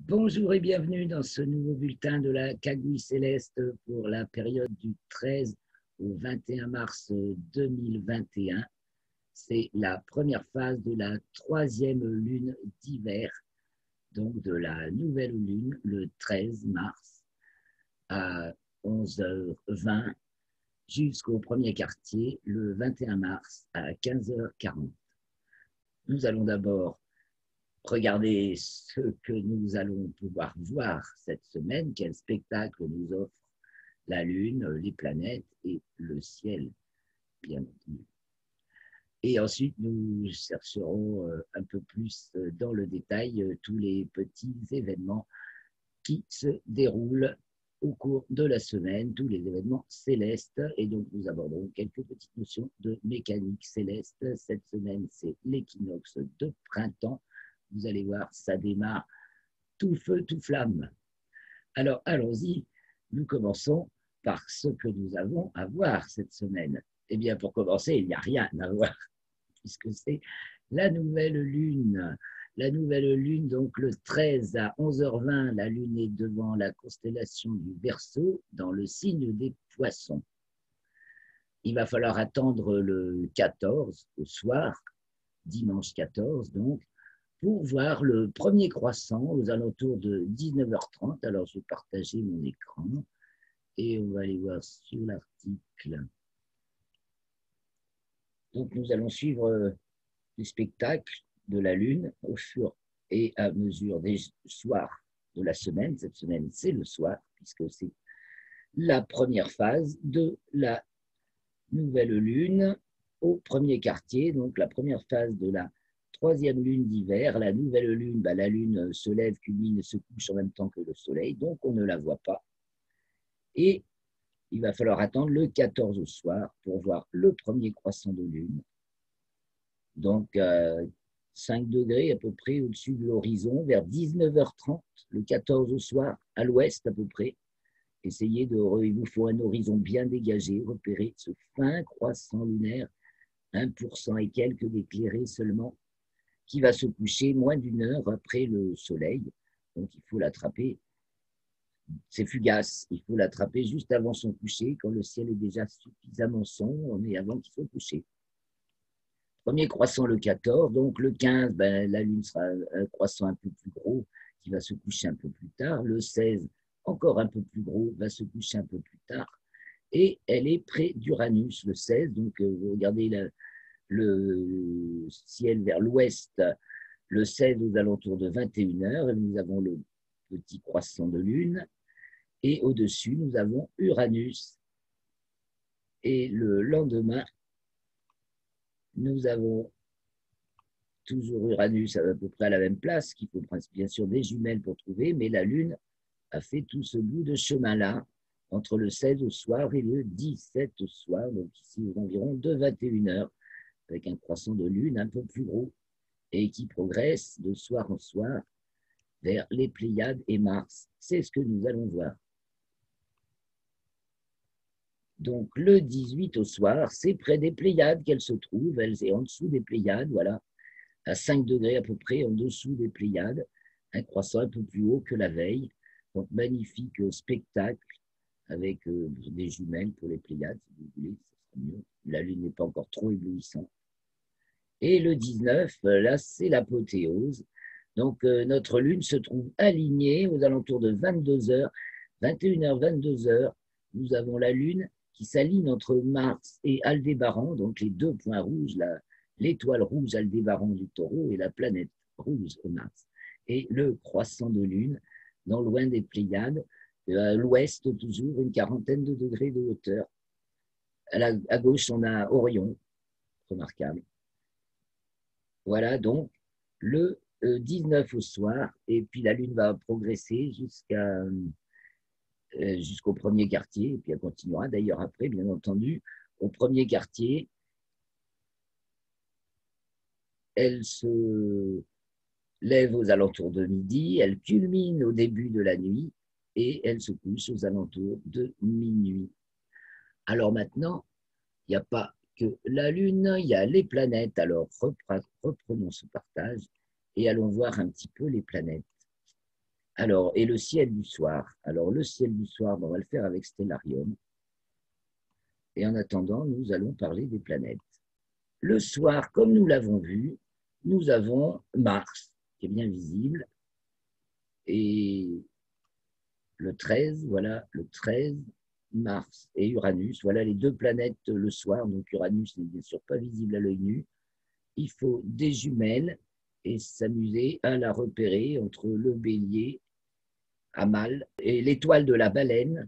Bonjour et bienvenue dans ce nouveau bulletin de la Cagouille Céleste pour la période du 13 au 21 mars 2021. C'est la première phase de la troisième lune d'hiver, donc de la nouvelle lune le 13 mars à 11h20 jusqu'au premier quartier le 21 mars à 15h40. Nous allons d'abord regarder ce que nous allons pouvoir voir cette semaine, quel spectacle nous offre la Lune, les planètes et le ciel, bien entendu. Et ensuite, nous chercherons un peu plus dans le détail tous les petits événements qui se déroulent au cours de la semaine, tous les événements célestes. Et donc, nous aborderons quelques petites notions de mécanique céleste. Cette semaine, c'est l'équinoxe de printemps. Vous allez voir, ça démarre tout feu, tout flamme. Alors, allons-y. Nous commençons par ce que nous avons à voir cette semaine. Eh bien, pour commencer, il n'y a rien à voir, puisque c'est la nouvelle lune. La nouvelle lune, donc le 13 à 11h20, la lune est devant la constellation du Verseau, dans le signe des Poissons. Il va falloir attendre le 14 au soir, dimanche 14 donc, pour voir le premier croissant aux alentours de 19h30. Alors, je vais partager mon écran et on va aller voir sur l'article. Donc, nous allons suivre le spectacle de la Lune au fur et à mesure des soirs de la semaine. Cette semaine, c'est le soir, puisque c'est la première phase de la nouvelle Lune au premier quartier, donc la première phase de la troisième lune d'hiver. La nouvelle lune, la lune se lève, culmine et se couche en même temps que le soleil, donc on ne la voit pas. Et il va falloir attendre le 14 au soir pour voir le premier croissant de lune. Donc 5 degrés à peu près au-dessus de l'horizon, vers 19h30, le 14 au soir, à l'ouest à peu près. Essayez il vous faut un horizon bien dégagé, repérer ce fin croissant lunaire, 1% et quelques d'éclairé seulement, qui va se coucher moins d'une heure après le soleil. Donc, il faut l'attraper. C'est fugace. Il faut l'attraper juste avant son coucher, quand le ciel est déjà suffisamment sombre, mais avant qu'il soit couché. Premier croissant le 14, donc le 15, la Lune sera un croissant un peu plus gros, qui va se coucher un peu plus tard. Le 16, encore un peu plus gros, va se coucher un peu plus tard. Et elle est près d'Uranus, le 16. Donc, vous regardez le ciel vers l'ouest, le 16 aux alentours de 21h, nous avons le petit croissant de lune, et au-dessus, nous avons Uranus. Et le lendemain, nous avons toujours Uranus à peu près à la même place, qu'il faut bien sûr des jumelles pour trouver, mais la Lune a fait tout ce bout de chemin-là, entre le 16 au soir et le 17 au soir, donc ici aux environs de 21h, avec un croissant de Lune un peu plus gros, et qui progresse de soir en soir vers les Pléiades et Mars. C'est ce que nous allons voir. Donc le 18 au soir, c'est près des Pléiades qu'elle se trouve, elle est en dessous des Pléiades, voilà, à 5 degrés à peu près en dessous des Pléiades, un croissant un peu plus haut que la veille. Donc magnifique spectacle avec des jumelles pour les Pléiades, si vous voulez, ça sera mieux. La Lune n'est pas encore trop éblouissante. Et le 19, là, c'est l'apothéose. Donc, notre Lune se trouve alignée aux alentours de 22h, 21h, 22h. Nous avons la Lune qui s'aligne entre Mars et Aldébaran, donc les deux points rouges, l'étoile rouge Aldébaran du Taureau et la planète rouge Mars. Et le croissant de Lune, dans loin des Pléiades, à l'ouest toujours, une quarantaine de degrés de hauteur. À gauche, on a Orion, remarquable. Voilà donc le 19 au soir, et puis la Lune va progresser jusqu'au premier quartier, et puis elle continuera d'ailleurs après, bien entendu. Au premier quartier, elle se lève aux alentours de midi, elle culmine au début de la nuit, et elle se couche aux alentours de minuit. Alors maintenant, il n'y a pas que la Lune, il y a les planètes. Alors reprenons ce partage et allons voir un petit peu les planètes. Alors, et le ciel du soir. Alors, le ciel du soir, on va le faire avec Stellarium. Et en attendant, nous allons parler des planètes. Le soir, comme nous l'avons vu, nous avons Mars, qui est bien visible, et le 13, voilà, le 13, Mars et Uranus, voilà les deux planètes le soir. Donc Uranus n'est bien sûr pas visible à l'œil nu. Il faut des jumelles et s'amuser à la repérer entre le bélier, Amal, et l'étoile de la baleine,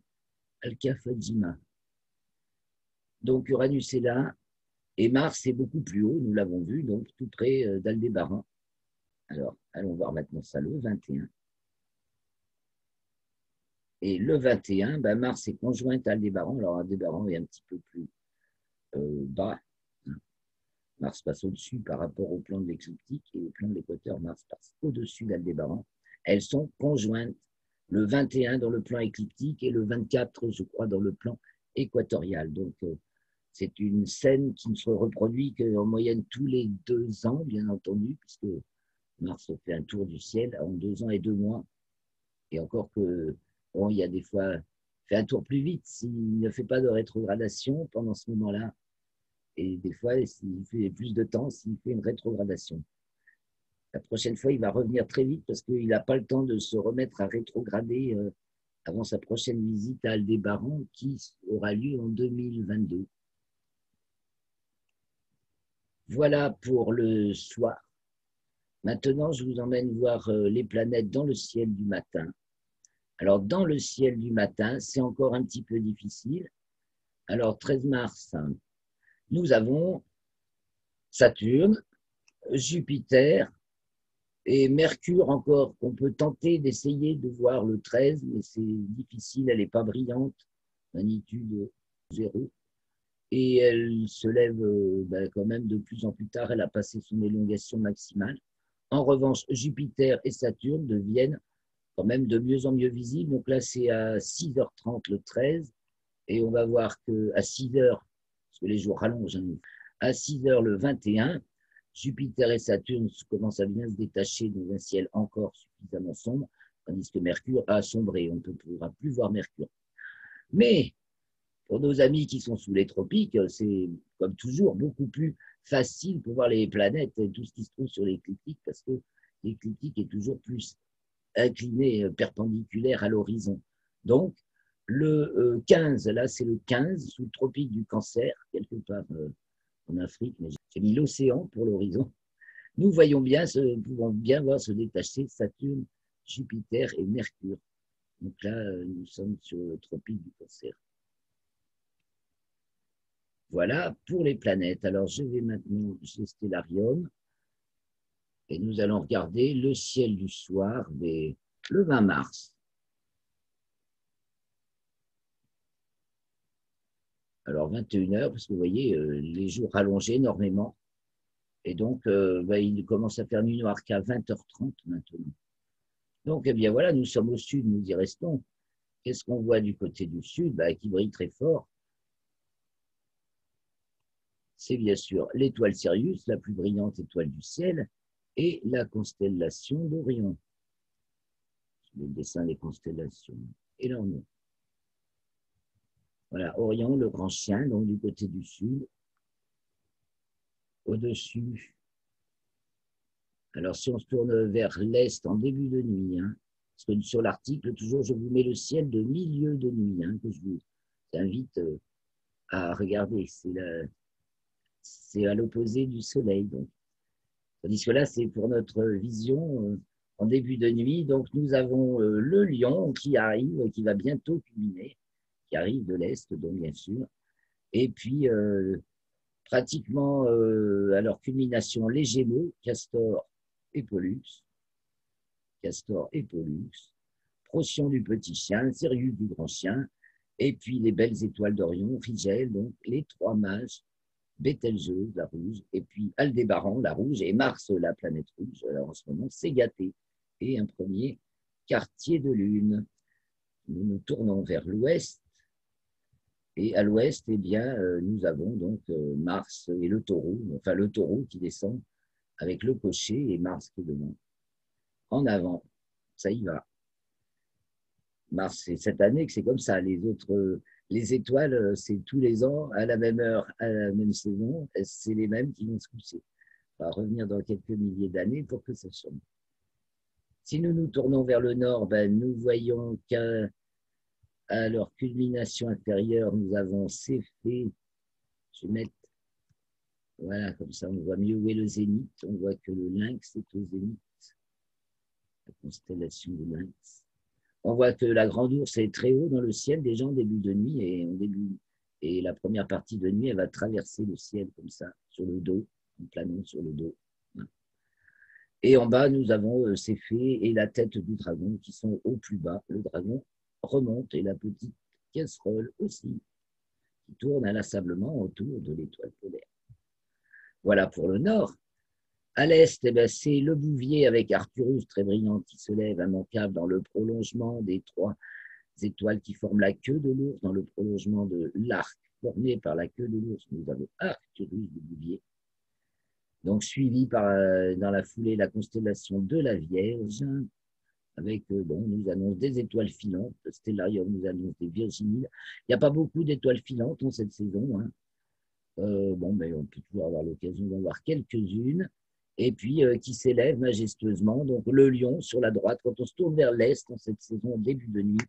Alpha Fadjima. Donc Uranus est là, et Mars est beaucoup plus haut, nous l'avons vu, donc tout près d'Aldébaran. Alors, allons voir maintenant ça, le 21. Et le 21, ben Mars est conjointe à Aldébaran. Alors, Aldébaran est un petit peu plus bas. Mars passe au-dessus par rapport au plan de l'écliptique, et au plan de l'équateur, Mars passe au-dessus d'Aldébaran. Elles sont conjointes, le 21 dans le plan écliptique et le 24, je crois, dans le plan équatorial. Donc, c'est une scène qui ne se reproduit qu'en moyenne tous les 2 ans, bien entendu, puisque Mars fait un tour du ciel en 2 ans et 2 mois. Et encore que, bon, il y a des fois, fait un tour plus vite s'il ne fait pas de rétrogradation pendant ce moment-là. Et des fois, s'il fait plus de temps, s'il fait une rétrogradation. La prochaine fois, il va revenir très vite parce qu'il n'a pas le temps de se remettre à rétrograder avant sa prochaine visite à Aldébaran qui aura lieu en 2022. Voilà pour le soir. Maintenant, je vous emmène voir les planètes dans le ciel du matin. Alors, dans le ciel du matin, c'est encore un petit peu difficile. Alors, 13 mars, nous avons Saturne, Jupiter et Mercure encore, qu'on peut tenter d'essayer de voir le 13, mais c'est difficile, elle n'est pas brillante, magnitude 0. Et elle se lève quand même de plus en plus tard, elle a passé son élongation maximale. En revanche, Jupiter et Saturne deviennent quand même de mieux en mieux visibles. Donc là, c'est à 6h30 le 13, et on va voir qu'à 6h, parce que les jours rallongent, hein, à 6h le 21, Jupiter et Saturne commencent à bien se détacher dans un ciel encore suffisamment sombre, tandis que Mercure a sombré. On ne pourra plus voir Mercure. Mais pour nos amis qui sont sous les tropiques, c'est comme toujours beaucoup plus facile pour voir les planètes et tout ce qui se trouve sur l'écliptique, parce que l'écliptique est toujours plus incliné, perpendiculaire à l'horizon. Donc, le 15, là c'est le 15, sous le tropique du Cancer, quelque part en Afrique, mais j'ai mis l'océan pour l'horizon. Nous pouvons bien voir se détacher Saturne, Jupiter et Mercure. Donc là, nous sommes sur le tropique du Cancer. Voilà pour les planètes. Alors, je vais maintenant chez Stellarium et nous allons regarder le ciel du soir le 20 mars. Alors, 21h, parce que vous voyez, les jours rallongés énormément. Et donc, il commence à faire nuit noire qu'à 20h30 maintenant. Donc, eh bien voilà, nous sommes au sud, nous y restons. Qu'est-ce qu'on voit du côté du sud qui brille très fort? C'est bien sûr l'étoile Sirius, la plus brillante étoile du ciel, et la constellation d'Orion. Le dessin des constellations. Et là, on est. Voilà, Orion, le grand chien, donc du côté du sud. Au-dessus. Alors, si on se tourne vers l'est en début de nuit, parce que sur l'article, toujours, je vous mets le ciel de milieu de nuit, que je vous invite à regarder. C'est à l'opposé du soleil. Donc. Tandis que là, c'est pour notre vision en début de nuit. Donc, nous avons le lion qui arrive, qui va bientôt culminer, qui arrive de l'est, donc bien sûr. Et puis, pratiquement à leur culmination, les Gémeaux, Castor et Pollux. Castor et Pollux. Procyon du petit chien, Sirius du grand chien. Et puis, les belles étoiles d'Orion, Rigel, donc les trois mages, Bételgeuse, la rouge, et puis Aldébaran, la rouge, et Mars, la planète rouge. Alors, en ce moment, c'est gâté. Et un premier quartier de lune. Nous nous tournons vers l'ouest. Et à l'ouest, eh bien, nous avons donc Mars et le taureau, enfin le taureau qui descend avec le cocher et Mars qui est devant. En avant, ça y va. Mars, c'est cette année que c'est comme ça. Les autres, les étoiles, c'est tous les ans, à la même heure, à la même saison, c'est les mêmes qui vont se coucher. On va revenir dans quelques milliers d'années pour que ça change. Si nous nous tournons vers le nord, ben, nous voyons qu'à leur culmination inférieure, nous avons Céphée. Je vais mettre, voilà, comme ça, on voit mieux où est le zénith. On voit que le lynx est au zénith, la constellation du lynx. On voit que la grande ours est très haut dans le ciel déjà en début de nuit et la première partie de nuit, elle va traverser le ciel comme ça, sur le dos, en planant sur le dos. Et en bas, nous avons Céphée et la tête du dragon qui sont au plus bas. Le dragon remonte et la petite casserole aussi, qui tourne inlassablement autour de l'étoile polaire. Voilà pour le nord. À l'est, eh ben, c'est le Bouvier avec Arcturus très brillant qui se lève immanquable dans le prolongement des trois étoiles qui forment la queue de l'ours. Dans le prolongement de l'arc formé par la queue de l'ours, nous avons Arcturus du Bouvier. Donc suivi par, dans la foulée, la constellation de la Vierge, avec, bon, nous annonce des étoiles filantes. Stellarium nous annonce des Virginides. Il n'y a pas beaucoup d'étoiles filantes en cette saison. Hein. Bon, mais on peut toujours avoir l'occasion d'en voir quelques-unes. Et puis, qui s'élève majestueusement. Donc, le lion sur la droite. Quand on se tourne vers l'est en cette saison, au début de nuit,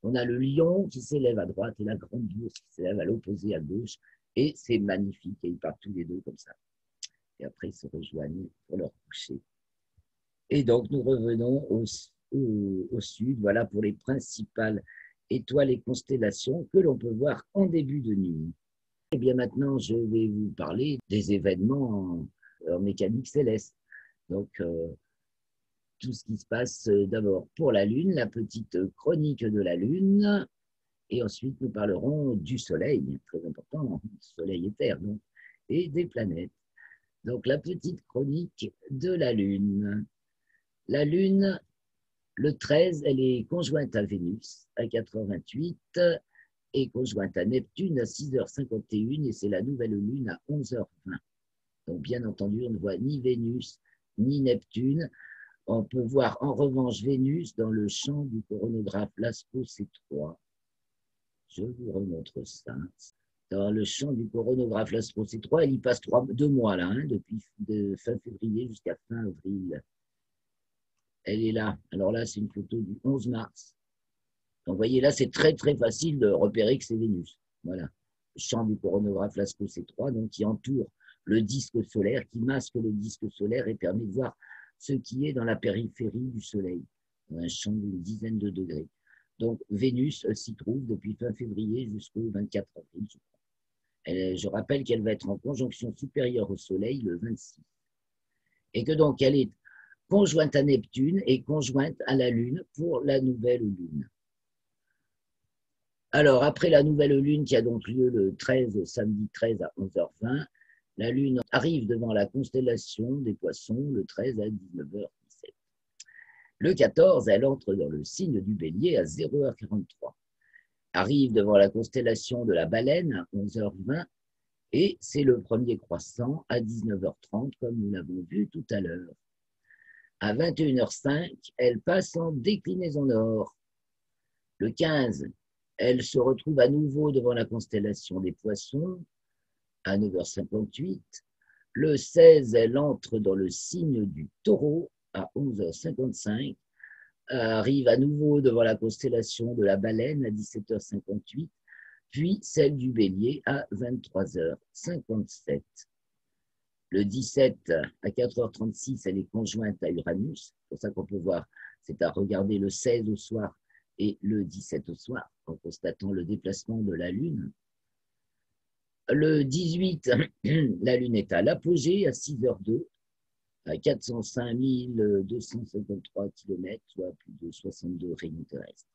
on a le lion qui s'élève à droite et la grande ours qui s'élève à l'opposé à gauche. Et c'est magnifique. Et ils partent tous les deux comme ça. Et après, ils se rejoignent pour leur coucher. Et donc, nous revenons au sud. Voilà pour les principales étoiles et constellations que l'on peut voir en début de nuit. Et bien maintenant, je vais vous parler des événements en mécanique céleste. Donc, tout ce qui se passe d'abord pour la Lune, la petite chronique de la Lune, et ensuite nous parlerons du Soleil, très important, Soleil et Terre, donc, et des planètes. Donc, la petite chronique de la Lune. La Lune, le 13, elle est conjointe à Vénus à 4h28 et conjointe à Neptune à 6h51 et c'est la nouvelle Lune à 11h20. Donc, bien entendu, on ne voit ni Vénus ni Neptune. On peut voir en revanche Vénus dans le champ du coronographe LASCO C3. Je vous remontre ça. Dans le champ du coronographe LASCO C3, elle y passe 2 mois là, hein, depuis fin février jusqu'à fin avril. Elle est là. Alors là, c'est une photo du 11 mars. Donc, vous voyez, là, c'est très, très facile de repérer que c'est Vénus. Voilà. Le champ du coronographe LASCO C3, donc, qui entoure le disque solaire, qui masque le disque solaire et permet de voir ce qui est dans la périphérie du Soleil, dans un champ d'une dizaine de degrés. Donc, Vénus s'y trouve depuis fin février jusqu'au 24 avril, je crois. Je rappelle qu'elle va être en conjonction supérieure au Soleil le 26. Et que donc, elle est conjointe à Neptune et conjointe à la Lune pour la nouvelle Lune. Alors, après la nouvelle Lune qui a donc lieu le 13, samedi 13 à 11h20, la Lune arrive devant la constellation des Poissons le 13 à 19h17. Le 14, elle entre dans le signe du Bélier à 0h43. Arrive devant la constellation de la Baleine à 11h20 et c'est le premier croissant à 19h30 comme nous l'avons vu tout à l'heure. À 21h05, elle passe en déclinaison nord. Le 15, elle se retrouve à nouveau devant la constellation des Poissons à 9h58. Le 16, elle entre dans le signe du Taureau à 11h55. Arrive à nouveau devant la constellation de la Baleine à 17h58. Puis celle du Bélier à 23h57. Le 17, à 4h36, elle est conjointe à Uranus. C'est pour ça qu'on peut voir, c'est à regarder le 16 au soir et le 17 au soir, en constatant le déplacement de la Lune. Le 18, la Lune est à l'apogée à 6h02, à 405 253 km, soit plus de 62 rayons terrestres.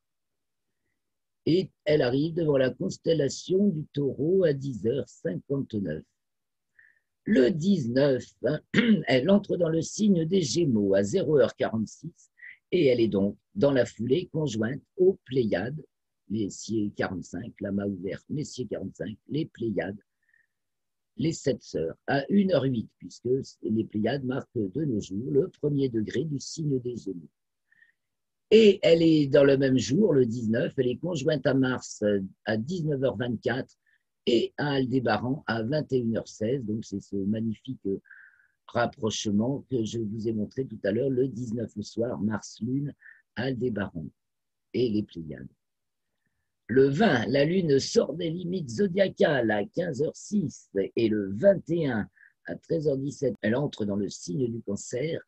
Et elle arrive devant la constellation du Taureau à 10h59. Le 19, elle entre dans le signe des Gémeaux à 0h46 et elle est donc dans la foulée conjointe aux Pléiades, Messier 45, l'amas ouvert, Messier 45, les Pléiades, les 7 sœurs, à 1h08, puisque les Pléiades marquent de nos jours le premier degré du signe des Gémeaux. Et elle est dans le même jour, le 19, elle est conjointe à Mars à 19h24 et à Aldébaran à 21h16. Donc, c'est ce magnifique rapprochement que je vous ai montré tout à l'heure, le 19 au soir, Mars-Lune, Aldébaran et les Pléiades. Le 20, la Lune sort des limites zodiacales à 15h06 et le 21 à 13h17, elle entre dans le signe du Cancer.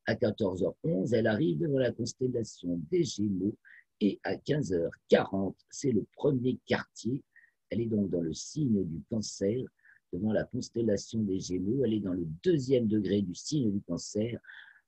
À 14h11, elle arrive devant la constellation des Gémeaux et à 15h40, c'est le premier quartier. Elle est donc dans le signe du Cancer, devant la constellation des Gémeaux. Elle est dans le deuxième degré du signe du Cancer,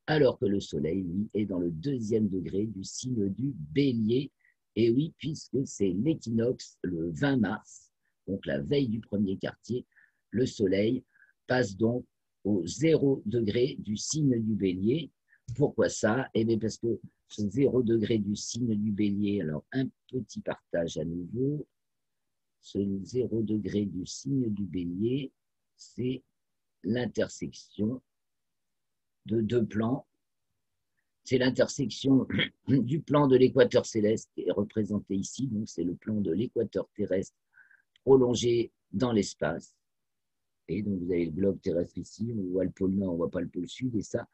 alors que le Soleil, lui, est dans le deuxième degré du signe du Bélier. Et oui, puisque c'est l'équinoxe le 20 mars, donc la veille du premier quartier, le Soleil passe donc au 0 degré du signe du Bélier. Pourquoi ça? Eh bien parce que ce 0 degré du signe du Bélier, alors un petit partage à nouveau, ce 0 degré du signe du Bélier, c'est l'intersection de deux plans. C'est l'intersection du plan de l'équateur céleste qui est représenté ici, donc c'est le plan de l'équateur terrestre prolongé dans l'espace. Et donc vous avez le globe terrestre ici, on voit le pôle nord, on ne voit pas le pôle sud, et ça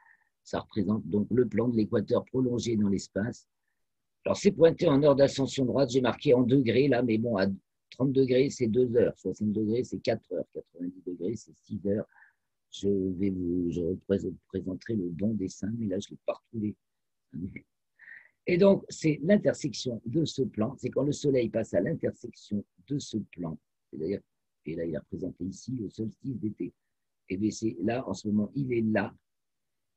représente donc le plan de l'équateur prolongé dans l'espace. Alors c'est pointé en heure d'ascension droite, j'ai marqué en degrés là, mais bon, à 30 degrés c'est 2 heures, 60 degrés c'est 4 heures, 90 degrés c'est 6 heures. Je représenterai le bon dessin, mais là je ne l'ai pas retrouvé. Et donc, c'est l'intersection de ce plan, c'est quand le Soleil passe à l'intersection de ce plan, c'est-à-dire, et là il est représenté ici, le solstice d'été. Et bien c'est là, en ce moment, il est là,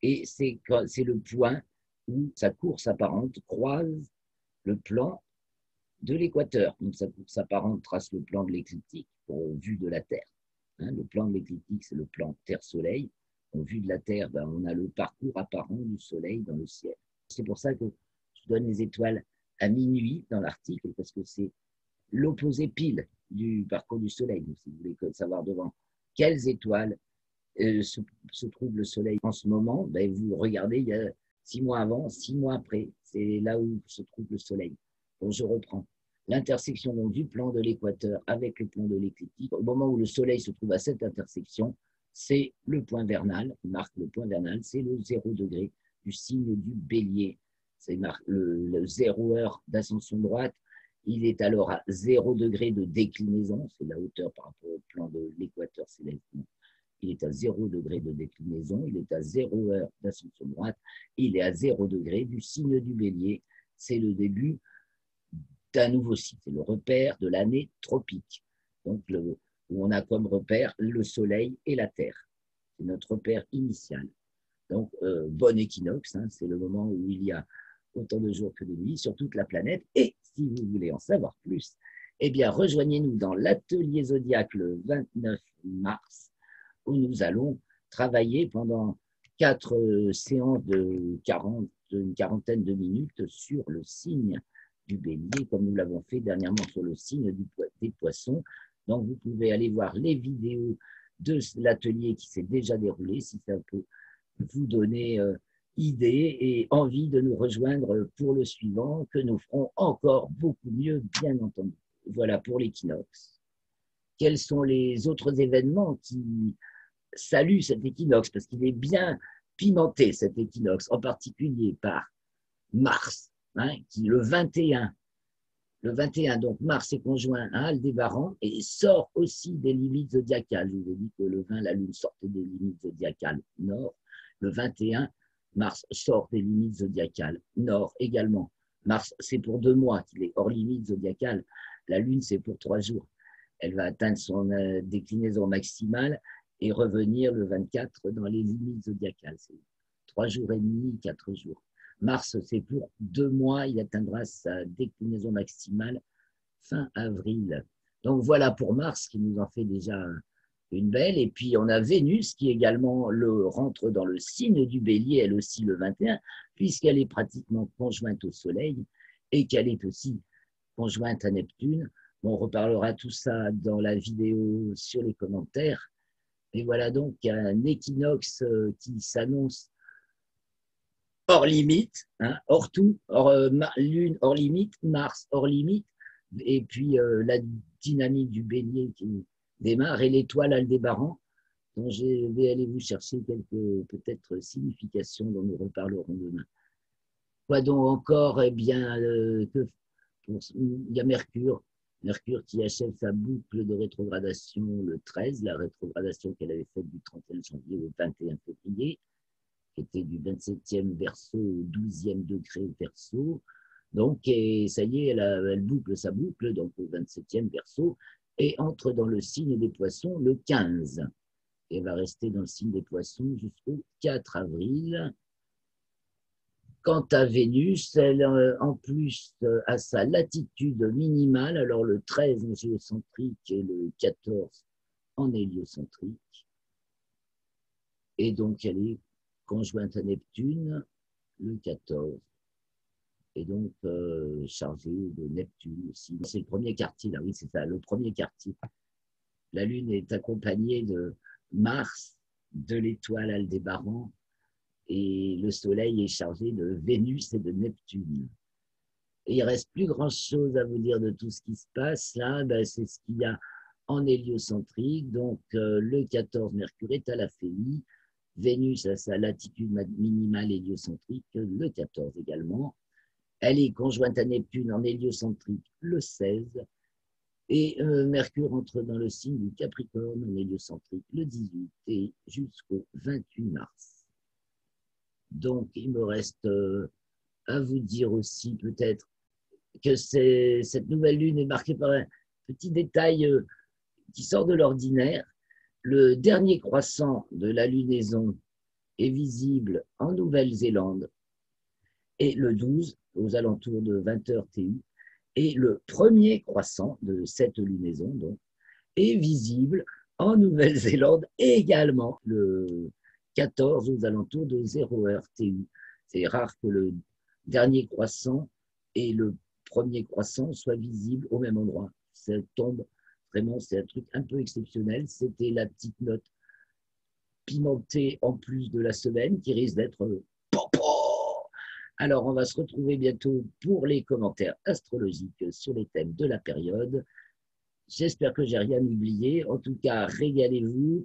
et c'est le point où sa course apparente croise le plan de l'équateur. Donc sa course apparente trace le plan de l'écliptique au vu de la Terre. Hein, le plan de l'écliptique, c'est le plan Terre-Soleil. Au vu de la Terre, ben, on a le parcours apparent du Soleil dans le ciel. C'est pour ça que je donne les étoiles à minuit dans l'article, parce que c'est l'opposé pile du parcours du Soleil. Donc, si vous voulez savoir devant quelles étoiles se trouve le Soleil en ce moment, ben, vous regardez, il y a 6 mois avant, 6 mois après. C'est là où se trouve le Soleil. Donc, je reprends. L'intersection du plan de l'équateur avec le plan de l'écliptique, au moment où le Soleil se trouve à cette intersection, c'est le point vernal, il marque le point vernal, c'est le 0 degré du signe du Bélier. C'est le 0 heure d'ascension droite. Il est alors à 0 degré de déclinaison, c'est la hauteur par rapport au plan de l'équateur céleste. Il est à 0 degré de déclinaison, il est à 0 heure d'ascension droite, il est à 0 degré du signe du Bélier. C'est le début d'un nouveau cycle, c'est le repère de l'année tropique. Donc, où on a comme repère le Soleil et la Terre. C'est notre repère initial. Donc, bon équinoxe, hein, c'est le moment où il y a autant de jours que de nuits sur toute la planète. Et si vous voulez en savoir plus, eh bien, rejoignez-nous dans l'atelier Zodiac le 29 mars, où nous allons travailler pendant 4 séances de une quarantaine de minutes sur le signe du Bélier, comme nous l'avons fait dernièrement sur le signe des Poissons. Donc, vous pouvez aller voir les vidéos de l'atelier qui s'est déjà déroulé, si ça peut vous donner idée et envie de nous rejoindre pour le suivant, que nous ferons encore beaucoup mieux, bien entendu. Voilà pour l'équinoxe. Quels sont les autres événements qui saluent cet équinoxe? Parce qu'il est bien pimenté, cet équinoxe, en particulier par Mars, hein, qui le 21, donc Mars est conjoint à Aldébaran et sort aussi des limites zodiacales. Je vous ai dit que le 20, la Lune sortait des limites zodiacales nord. Le 21, Mars sort des limites zodiacales nord également. Mars, c'est pour 2 mois qu'il est hors limite zodiacale. La Lune, c'est pour 3 jours. Elle va atteindre son déclinaison maximale et revenir le 24 dans les limites zodiacales. C'est 3 jours et demi, 4 jours. Mars, c'est pour 2 mois, il atteindra sa déclinaison maximale fin avril. Donc voilà pour Mars qui nous en fait déjà une belle. Et puis on a Vénus qui également rentre dans le signe du Bélier, elle aussi le 21, puisqu'elle est pratiquement conjointe au Soleil et qu'elle est aussi conjointe à Neptune. On reparlera tout ça dans la vidéo sur les commentaires. Et voilà donc un équinoxe qui s'annonce hors limite, hein, hors tout, Lune hors limite, Mars hors limite, et puis la dynamique du bélier qui démarre, et l'étoile Aldébaran, dont je vais aller vous chercher quelques peut-être significations dont nous reparlerons demain. Quoi donc encore? Eh bien, il y a Mercure. Mercure qui achève sa boucle de rétrogradation le 13, la rétrogradation qu'elle avait faite du 31 janvier au 21 février, qui était du 27e Verseau au 12e degré Verseau. Donc, et ça y est, elle boucle sa boucle, donc au 27e Verseau, et entre dans le signe des Poissons le 15. Et va rester dans le signe des Poissons jusqu'au 4 avril. Quant à Vénus, elle, en plus, a sa latitude minimale, alors le 13 en géocentrique et le 14 en héliocentrique. Et donc, elle est conjointe à Neptune le 14. Et donc, chargée de Neptune aussi. C'est le premier quartile, là, oui, c'est ça, le premier quartile. La Lune est accompagnée de Mars, de l'étoile Aldébaran, et le Soleil est chargé de Vénus et de Neptune. Et il ne reste plus grand-chose à vous dire de tout ce qui se passe là. Ben, c'est ce qu'il y a en héliocentrique. Donc, le 14, Mercure est à la Phélie. Vénus a sa latitude minimale héliocentrique, le 14 également. Elle est conjointe à Neptune en héliocentrique le 16. Et Mercure entre dans le signe du Capricorne en héliocentrique le 18 et jusqu'au 28 mars. Donc, il me reste à vous dire aussi peut-être que cette nouvelle lune est marquée par un petit détail qui sort de l'ordinaire. Le dernier croissant de la lunaison est visible en Nouvelle-Zélande et le 12, aux alentours de 20h TU. Et le premier croissant de cette lunaison donc, est visible en Nouvelle-Zélande également le 14 aux alentours de 0h TU. C'est rare que le dernier croissant et le premier croissant soient visibles au même endroit. Ça tombe vraiment, c'est un truc un peu exceptionnel. C'était la petite note pimentée en plus de la semaine qui risque d'être popo. Alors, on va se retrouver bientôt pour les commentaires astrologiques sur les thèmes de la période. J'espère que j'ai rien oublié. En tout cas, régalez-vous.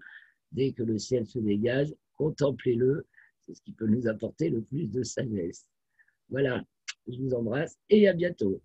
Dès que le ciel se dégage, contemplez-le. C'est ce qui peut nous apporter le plus de sagesse. Voilà, je vous embrasse et à bientôt.